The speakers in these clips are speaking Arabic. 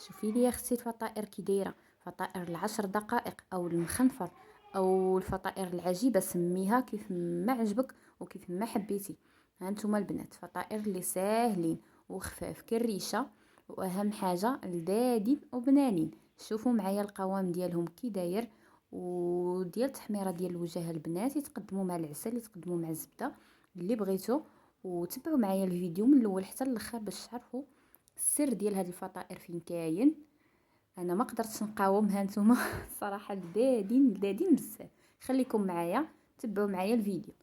شوفي لي يا اختي الفطائر كي دايره، فطائر العشر دقائق او المخنفر او الفطائر العجيبه، سميها كيف ما عجبك وكيف ما حبيتي. هانتوما البنات فطائر اللي ساهلين وخفاف كالريشه، واهم حاجه لذاذين وبنانين. شوفوا معايا القوام ديالهم كي داير، وديال التحميره ديال الوجه البنات يتقدموا مع العسل، يتقدموا مع الزبده اللي بغيتو. وتبعوا معايا الفيديو من الاول حتى الاخر باش تعرفوا السر ديال هاد الفطائر فين كاين. انا ما قدرتش نقاوم، هانتوما صراحه لذاذين لذاذين بزاف. خليكم معايا، تبعوا معايا الفيديو.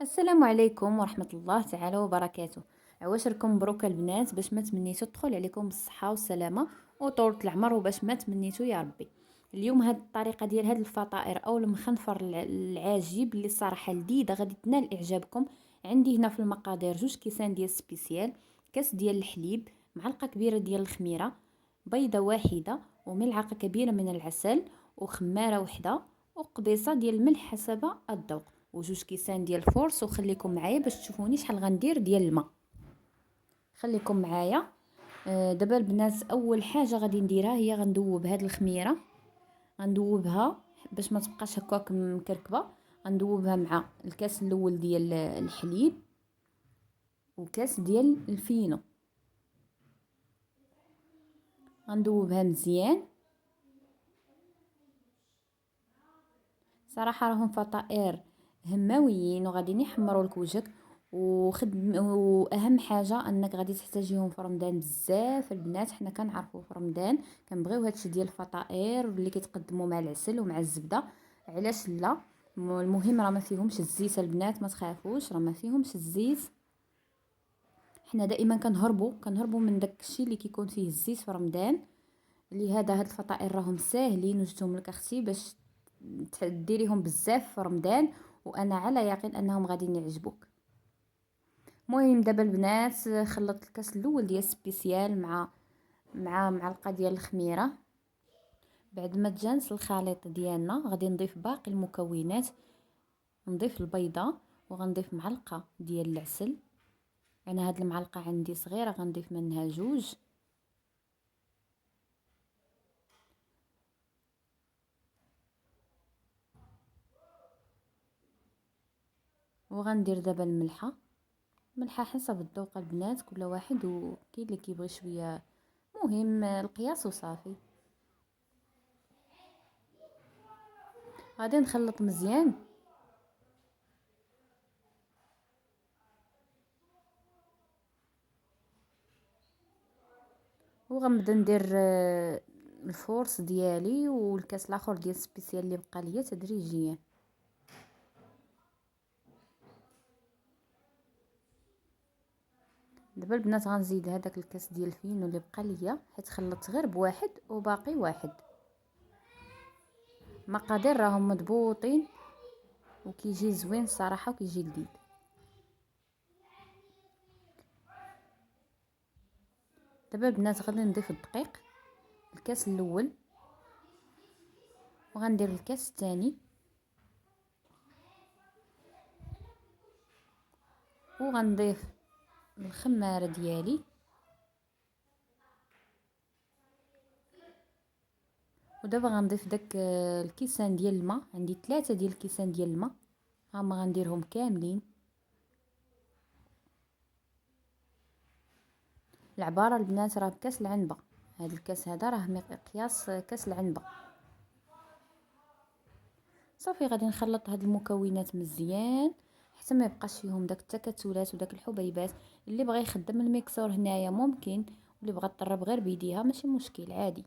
السلام عليكم ورحمه الله تعالى وبركاته. عواشركم مبروك البنات، باش ما تمنيتو تدخل عليكم بالصحه والسلامه وطولة العمر، وباش ما تمنيتو يا ربي. اليوم هاد الطريقه ديال هاد الفطائر او المخنفر العجيب اللي صراحه لذيذه غادي تنال اعجابكم. عندي هنا في المقادير 2 كيسان ديال سبيسيال، كاس ديال الحليب، معلقه كبيره ديال الخميره، بيضه واحده، وملعقه كبيره من العسل، وخماره وحده، وقبيصه ديال الملح حسب الذوق، و2 كيسان ديال الفورس. وخليكم معايا باش تشوفوني شحال غندير ديال الماء. خليكم معايا. دابا البنات اول حاجه غادي نديرها هي غندوب هاد الخميره، غندوبها باش ما تبقاش هكاك مكركبه. غندوبها مع الكاس الاول ديال الحليب وكاس ديال الفينو، غندوبها مزيان. صراحه راهم فطائر هماويين وغادي يحمروا لك وجهك. واهم حاجه انك غادي تحتاجيهم في رمضان بزاف البنات. حنا كنعرفوا في رمضان كنبغيو هادشي ديال الفطائر اللي كيتقدموا مع العسل ومع الزبده. علاش لا؟ المهم راه ما فيهمش الزيت البنات، ما تخافوش راه ما فيهمش الزيت. حنا دائما كنهربوا من داكشي اللي كيكون فيه الزيت في رمضان. لهذا هاد الفطائر راهم ساهلين وجدتهم لك اختي باش ديريهم بزاف في رمضان، وانا على يقين انهم غادي يعجبوك. المهم دابا البنات خلطت الكاس الاول ديال السبيسيال مع معلقه ديال الخميره. بعد ما تجانس الخليط ديالنا غادي نضيف باقي المكونات. نضيف البيضه وغنضيف معلقه ديال العسل. انا هاد المعلقه عندي صغيره، غنضيف منها 2. وغندير دابا ملحه حسب الذوق البنات، كل واحد وكاين اللي كيبغي شويه، مهم القياس وصافي. غادي نخلط مزيان. وغنبدا ندير الفورس ديالي والكاس الاخر ديال السبيسيال اللي بقى ليا تدريجيا. دابا البنات غنزيد هذاك الكاس ديال الفينو اللي بقى ليا، حيت خلطت غير بواحد وباقي واحد. مقادير راهم مضبوطين وكيجي زوين الصراحه وكيجي لذيذ. دابا البنات غادي نضيف الدقيق، الكاس الاول، وغندير الكاس الثاني، وغنضيف الخماره ديالي. ودابا غنضيف داك الكيسان ديال الماء، عندي 3 ديال الكيسان ديال الماء، هما غنديرهم كاملين. العباره البنات راه بكاس العنبه، هذا الكاس هذا راه مقياس كاس العنبه. صافي غادي نخلط هاد المكونات مزيان حتى ما يبقاش فيهم داك التكتلات وداك الحبيبات. اللي بغى يخدم الميكسور هنايا ممكن، واللي بغى تطرب غير بيديها ماشي مشكل عادي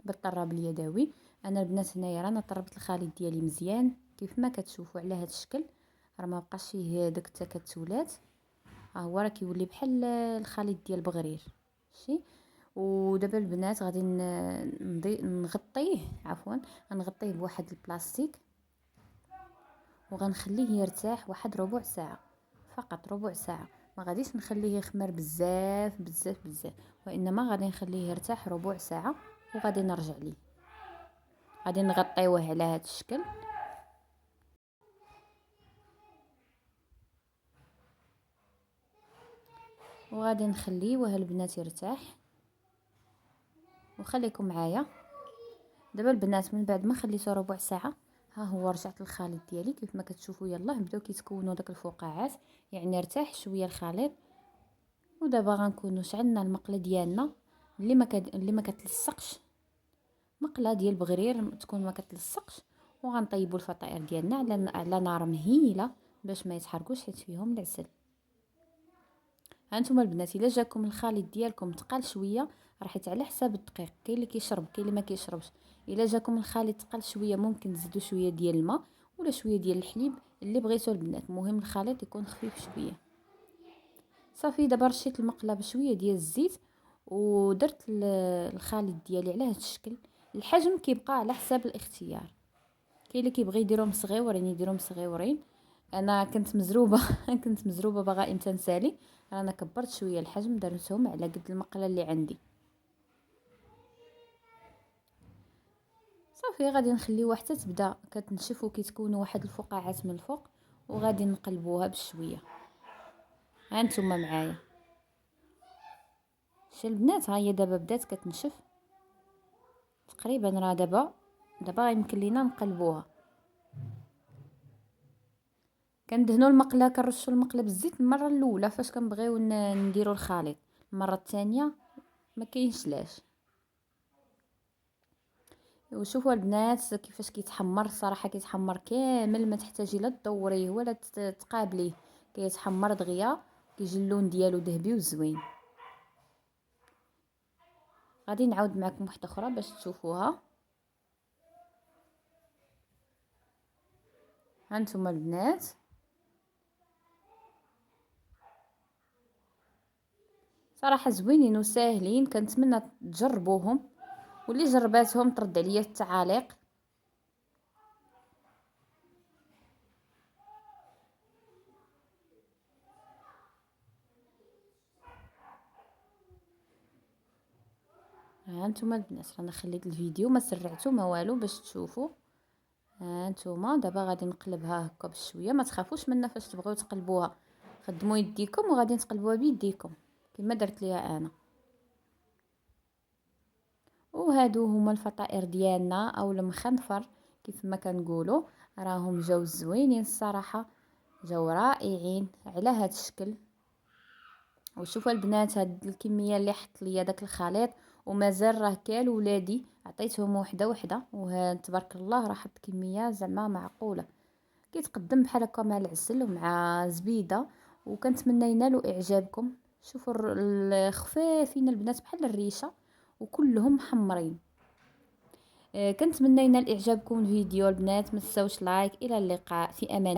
بالطراب اليدوي. انا البنات هنايا رانا طربت الخليط ديالي مزيان كيف ما كتشوفوا على هذا الشكل، راه ما بقاش فيه داك التكتلات. ها هو راه كيولي بحال الخليط ديال البغرير شي. ودابا البنات غادي نغطيه، عفوا غنغطيه بواحد البلاستيك، وغنخليه يرتاح واحد ربع ساعه، فقط ربع ساعه. ما غاديش نخليه يخمر بزاف بزاف بزاف، وانما غادي نخليه يرتاح ربع ساعه وغادي نرجع ليه. غادي نغطيوه على هذا الشكل، وغادي نخليوه البنات يرتاح. وخليكم معايا. دابا البنات من بعد ما خليته ربع ساعه، ها هو رجعت للخليط ديالي كيف ما كتشوفوا. يلاه بداو كيتكونوا داك الفقاعات، يعني ارتاح شويه الخليط. ودابا غنكونوا شعلنا المقله ديالنا اللي ما كتلصقش، مقله ديال بغرير تكون ما كتلصقش. وغنطيبوا الفطائر ديالنا على نار مهيله باش ما يتحرقوش حيت فيهم العسل. هانتوما البنات الا جاكم الخليط ديالكم ثقال شويه، راه حيت على حساب الدقيق، كاين اللي كيشرب كاين اللي ما كيشربش. الا جاكم الخليط ثقال شويه ممكن تزيدوا شويه ديال الماء ولا شويه ديال الحليب اللي بغيتو البنات. المهم الخليط يكون خفيف شويه. صافي دابا رشيت المقله بشويه ديال الزيت ودرت الخليط ديالي على هذا الشكل. الحجم كيبقى على حساب الاختيار، كاين اللي كيبغي يديرهم صغيورين يديرهم صغيورين. انا كنت مزروبه كنت مزروبه باغا امتى نسالي، انا كبرت شويه الحجم درتهم على قد المقله اللي عندي. صافي غادي نخليوها حتى تبدا كتنشف وكيتكونوا واحد الفقاعات من الفوق، وغادي نقلبوها بشويه. ها نتوما معايا شتي البنات، ها هي دابا بدات كتنشف تقريبا. راه دابا يمكن لينا نقلبوها. كندهنوا المقله، كنرشوا المقله بالزيت المره الاولى فاش كنبغيو نديروا الخليط. المره الثانيه ما كاينش لاش. وشوفوا البنات كيفاش كيتحمر. الصراحه كيتحمر كامل، ما تحتاجي لا تدوريه ولا تقابليه، كيتحمر دغيا، كيجي اللون ديالو ذهبي وزوين. غادي نعاود معكم واحده اخرى باش تشوفوها. هانتوما البنات صراحه زوينين وساهلين، كنتمنى تجربوهم، واللي جرباتهم ترد عليا في التعاليق. ها انتم البنات رانا خليت الفيديو ما سرعتو ما والو باش تشوفوا. ها انتم دابا غادي نقلبها هكا بشويه، ما تخافوش منا فاش تبغيو تقلبوها، خدموا يديكم وغادي تقلبوها بيديكم كما درت ليها انا. وهادو هما الفطائر ديالنا او المخنفر كيف ما كنقولوا. راهم جاو زوينين الصراحه، جاو رائعين على هذا الشكل. وشوفوا البنات هاد الكميه اللي حط ليا داك الخليط ومازال راه كال ولادي عطيتهم وحده وحده، تبارك الله راه حط كميه زعما معقوله. كيتقدم بحال هكا مع العسل ومع زبيده، وكنتمنى ينالوا اعجابكم. شوفوا الخفافين البنات بحال الريشه وكلهم محمرين. كنتمنى ينال اعجابكم الفيديو البنات، ما تنساوش لايك. الى اللقاء في امان.